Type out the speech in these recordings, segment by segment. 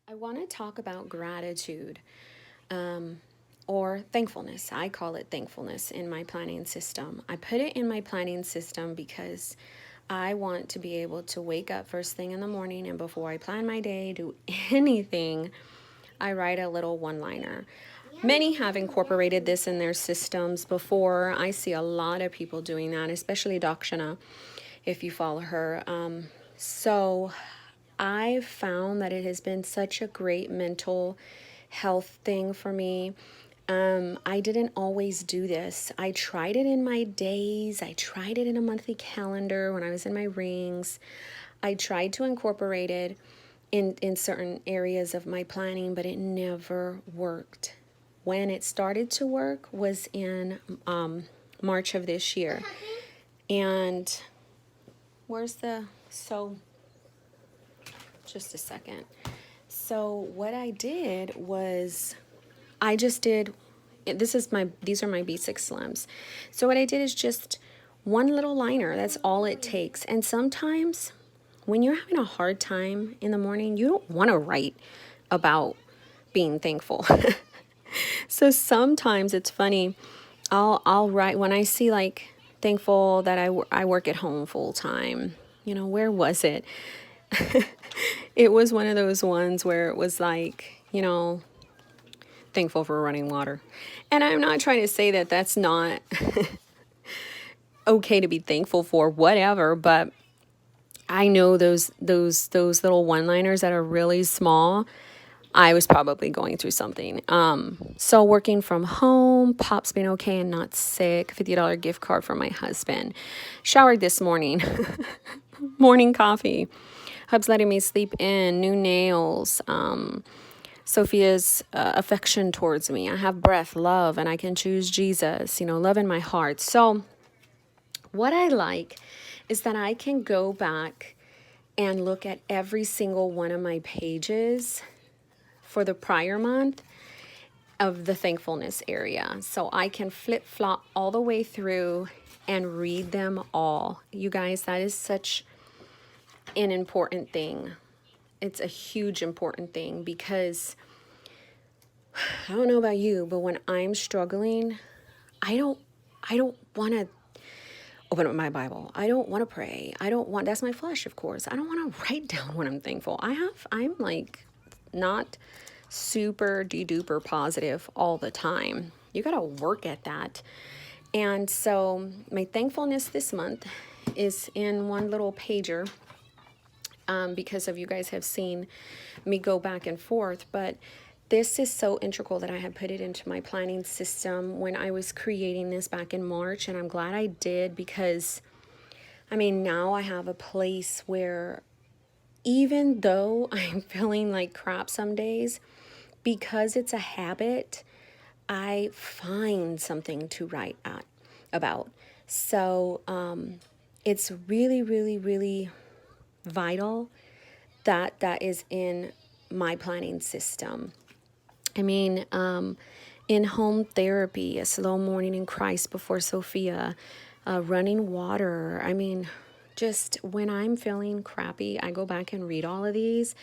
I want to talk about gratitude or thankfulness. I call it thankfulness in my planning system. I put it in my planning system because I want to be able to wake up first thing in the morning and before I plan my day, do anything, I write a little one liner. Many have incorporated this in their systems before. I see a lot of people doing that, especially Dakshana, if you follow her. So I've found that it has been such a great mental health thing for me. I didn't always do this. I tried it in my days. I tried it in a monthly calendar when I was in my rings. I tried to incorporate it in certain areas of my planning, but it never worked. When it started to work was in March of this year. And where's the, so just a second. So what I did was I just did, these are my B6 slims. So what I did is just one little liner. That's all it takes. And sometimes when you're having a hard time in the morning, you don't want to write about being thankful. So sometimes it's funny. I'll write when I see like thankful that I work at home full time. Where was it? It was one of those ones where it was like, thankful for running water. And I'm not trying to say that that's not okay to be thankful for, whatever, but I know those little one-liners that are really small. I was probably going through something. So working from home, Pop's been okay and not sick. $50 gift card for my husband. Showered this morning. Morning coffee. Hub's letting me sleep in. New nails. Sophia's affection towards me. I have breath, love, and I can choose Jesus. Love in my heart. So what I like is that I can go back and look at every single one of my pages for the prior month of the thankfulness area. So I can flip-flop all the way through and read them all. You guys, that is such an important thing. It's a huge important thing because I don't know about you, but when I'm struggling, I don't want to open up my Bible. I don't want to pray. That's my flesh, of course. I don't want to write down when I'm thankful. I'm like not super duper positive all the time. You got to work at that. And so my thankfulness this month is in one little pager because of you guys have seen me go back and forth. But this is so integral that I had put it into my planning system when I was creating this back in March. And I'm glad I did because, now I have a place where even though I'm feeling like crap some days, because it's a habit, I find something to write about. So it's really, really, really vital that that is in my planning system. In home therapy, a slow morning in Christ before Sophia, running water. Just when I'm feeling crappy, I go back and read all of these,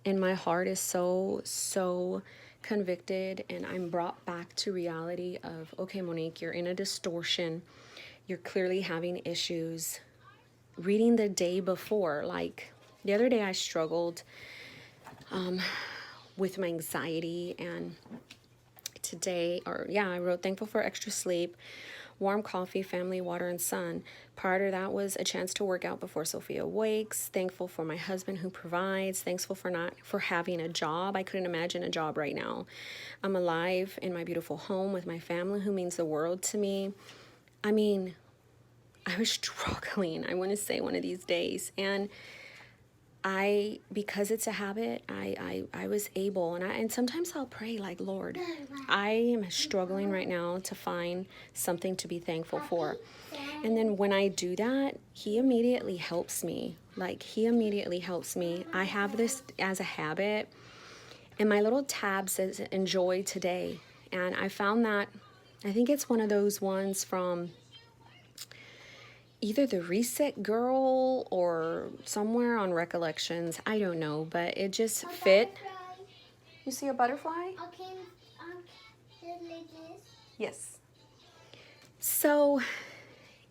and my heart is so convicted, and I'm brought back to reality of, okay, Monique, you're in a distortion. You're clearly having issues. Reading the day before, like the other day I struggled with my anxiety, and I wrote thankful for extra sleep, warm coffee, family, water, and sun. Prior to that was a chance to work out before Sophia wakes. Thankful for my husband who provides. Thankful for having a job. I couldn't imagine a job right now. I'm alive in my beautiful home with my family who means the world to me. I was struggling, I want to say, one of these days, and because it's a habit, I was able, and sometimes I'll pray like, Lord, I am struggling right now to find something to be thankful for. And then when I do that, he immediately helps me. I have this as a habit, and my little tab says enjoy today. And I found that, I think it's one of those ones from either the Reset Girl or somewhere on Recollections. I don't know, but it just fit. You see a butterfly? Okay, just like this. Yes. So,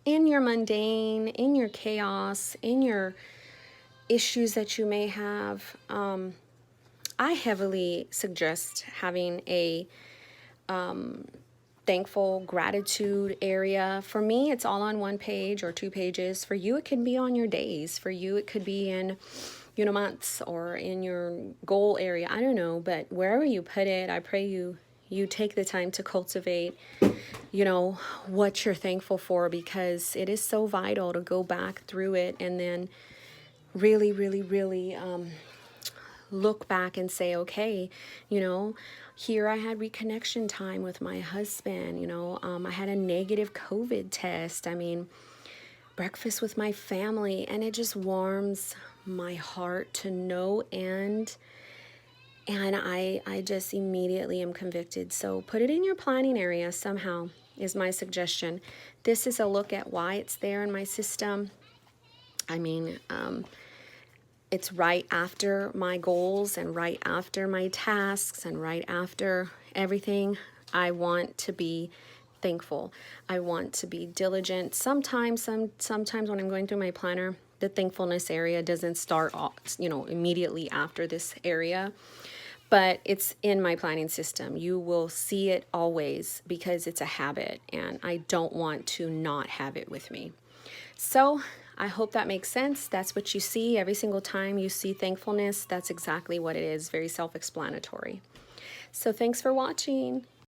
in your mundane, in your chaos, in your issues that you may have, I heavily suggest having a thankful gratitude area. For me, it's all on one page or 2 pages. For you, it can be on your days. For you, it could be in, months or in your goal area. I don't know, but wherever you put it, I pray you take the time to cultivate, what you're thankful for, because it is so vital to go back through it and then really, really, really look back and say, okay, here I had reconnection time with my husband. I had a negative COVID test. I mean, breakfast with my family, and it just warms my heart to no end. And I just immediately am convicted. So put it in your planning area somehow, is my suggestion. This is a look at why it's there in my system. I mean, it's right after my goals and right after my tasks and right after everything. I want to be thankful. I want to be diligent. Sometimes when I'm going through my planner, the thankfulness area doesn't start off, immediately after this area, but it's in my planning system. You will see it always because it's a habit, and I don't want to not have it with me. So I hope that makes sense. That's what you see every single time you see thankfulness. That's exactly what it is. Very self-explanatory. So thanks for watching.